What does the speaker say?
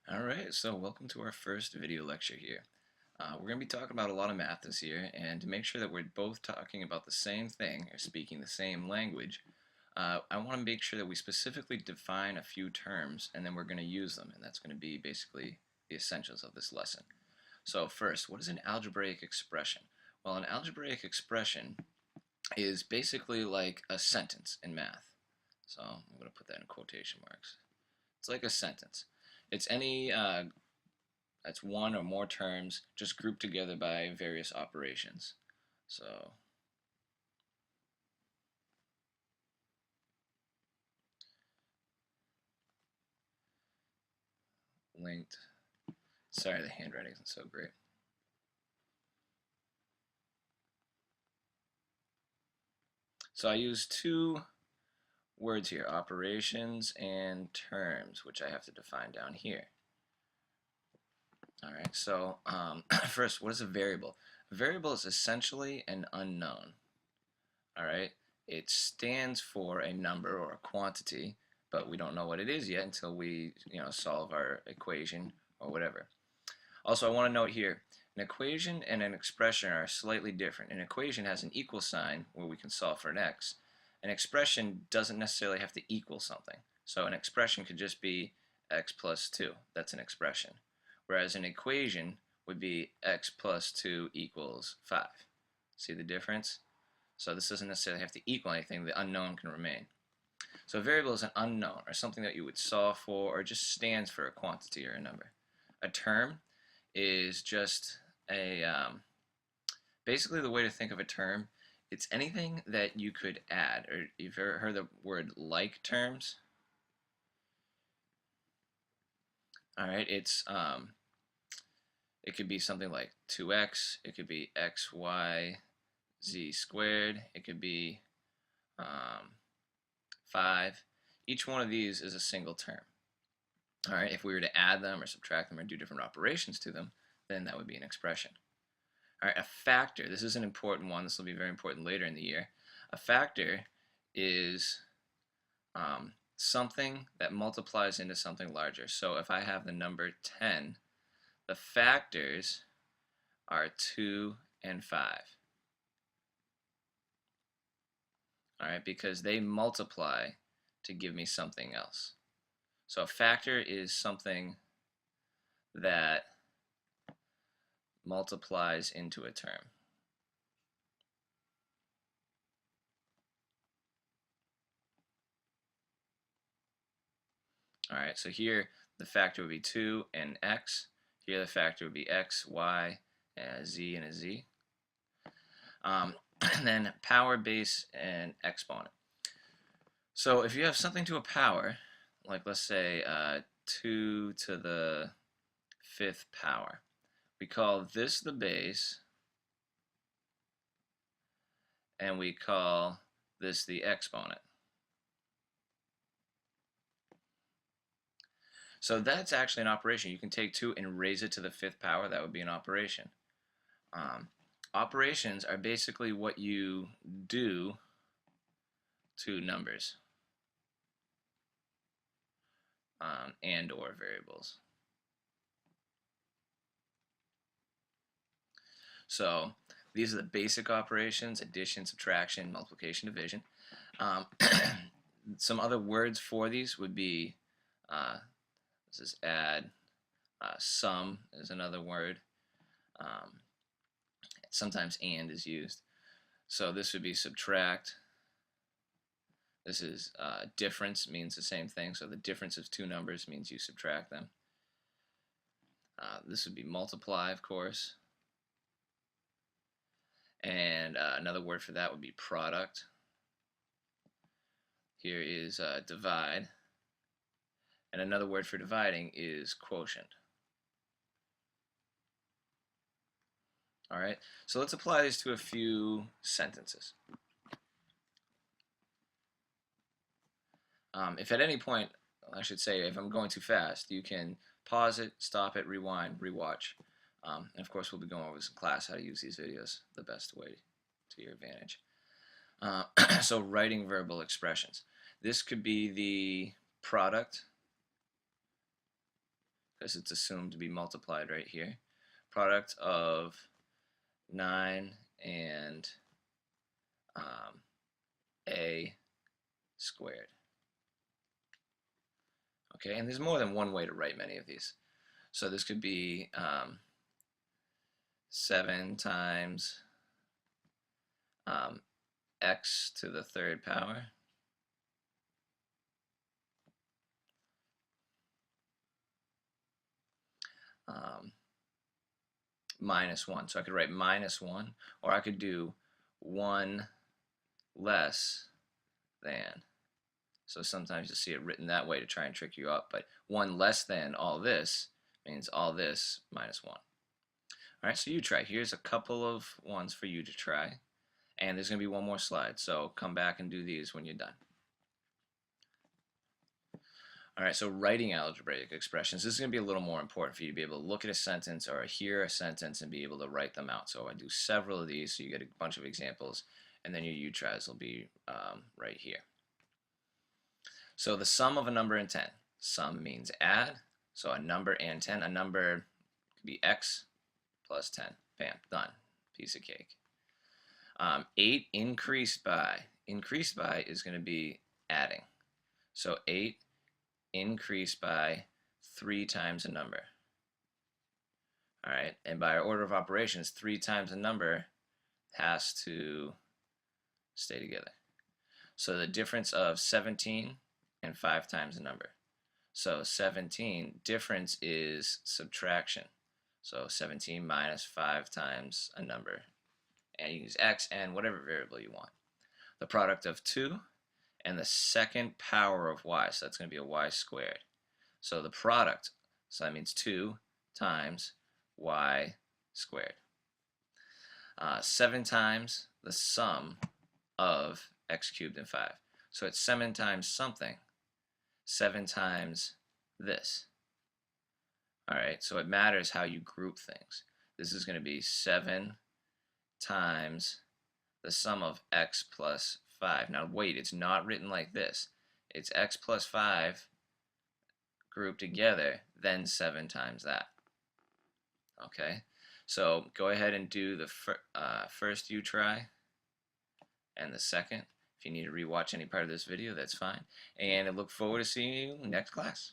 Alright, so welcome to our first video lecture here. We're going to be talking about a lot of math this year, and to make sure that we're both talking about the same thing, or speaking the same language, I want to make sure that we specifically define a few terms, and then we're going to use them, and that's going to be basically the essentials of this lesson. So first, what is an algebraic expression? Well, an algebraic expression is basically like a sentence in math. So I'm going to put that in quotation marks. It's like a sentence. It's any that's one or more terms just grouped together by various operations. So linked. Sorry, the handwriting isn't so great. So I use two words here, operations and terms, which I have to define down here. Alright, so first, what is a variable? A variable is essentially an unknown. Alright, it stands for a number or a quantity, but we don't know what it is yet until we solve our equation or whatever. Also, I want to note here, an equation and an expression are slightly different. An equation has an equal sign where we can solve for an x. An expression doesn't necessarily have to equal something. So an expression could just be x plus 2. That's an expression. Whereas an equation would be x plus 2 equals 5. See the difference? So this doesn't necessarily have to equal anything. The unknown can remain. So a variable is an unknown, or something that you would solve for, or just stands for a quantity or a number. A term is just a basically the way to think of a term. It's anything that you could add, or you've ever heard the word like terms? All right, it could be something like 2x, it could be x, y, z squared, it could be 5. Each one of these is a single term. All right, if we were to add them or subtract them or do different operations to them, then that would be an expression. All right, a factor. This is an important one. This will be very important later in the year. A factor is something that multiplies into something larger. So if I have the number 10, the factors are 2 and 5. All right, because they multiply to give me something else. So a factor is something that multiplies into a term. All right, so here the factor would be 2 and x. Here the factor would be x, y, and a z and a z. And then power, base, and exponent. So if you have something to a power, like let's say 2 to the 5th power, we call this the base, and we call this the exponent. So that's actually an operation. You can take 2 and raise it to the 5th power. That would be an operation. Operations are basically what you do to numbers and or variables. So these are the basic operations: addition, subtraction, multiplication, division. Some other words for these would be this is add, sum is another word. Sometimes and is used. So this would be subtract. This is difference, means the same thing. So the difference of two numbers means you subtract them. This would be multiply, of course. And another word for that would be product. Here is divide. And another word for dividing is quotient. All right, so let's apply these to a few sentences. If at any point, I should say, if I'm going too fast, you can pause it, stop it, rewind, rewatch. And of course, we'll be going over in class how to use these videos the best way to your advantage. So writing verbal expressions. This could be the product, because it's assumed to be multiplied right here. Product of 9 and a squared. Okay, and there's more than one way to write many of these. So this could be 7 times x to the third power minus 1. So I could write minus 1, or I could do 1 less than. So sometimes you'll see it written that way to try and trick you up, but 1 less than all this means all this minus 1. All right, so you try. Here's a couple of ones for you to try, and there's going to be one more slide, so come back and do these when you're done. All right, so writing algebraic expressions, this is going to be a little more important for you to be able to look at a sentence or hear a sentence and be able to write them out. So I do several of these so you get a bunch of examples, and then your you-tries will be right here. So the sum of a number and 10. Sum means add, so a number and 10. A number could be x plus 10. Bam, done. Piece of cake. 8 increased by. Increased by is going to be adding. So 8 increased by 3 times a number. All right, and by our order of operations, 3 times a number has to stay together. So the difference of 17 and 5 times a number. So 17, difference is subtraction. So 17 minus 5 times a number. And you use x and whatever variable you want. The product of 2 and the second power of y. So that's going to be a y squared. So the product, so that means 2 times y squared. 7 times the sum of x cubed and 5. So it's 7 times something. 7 times this. All right, so it matters how you group things. This is going to be 7 times the sum of x plus 5. Now wait, it's not written like this. It's x plus 5 grouped together, then 7 times that. Okay, so go ahead and do the first you try and the second. If you need to rewatch any part of this video, that's fine. And I look forward to seeing you next class.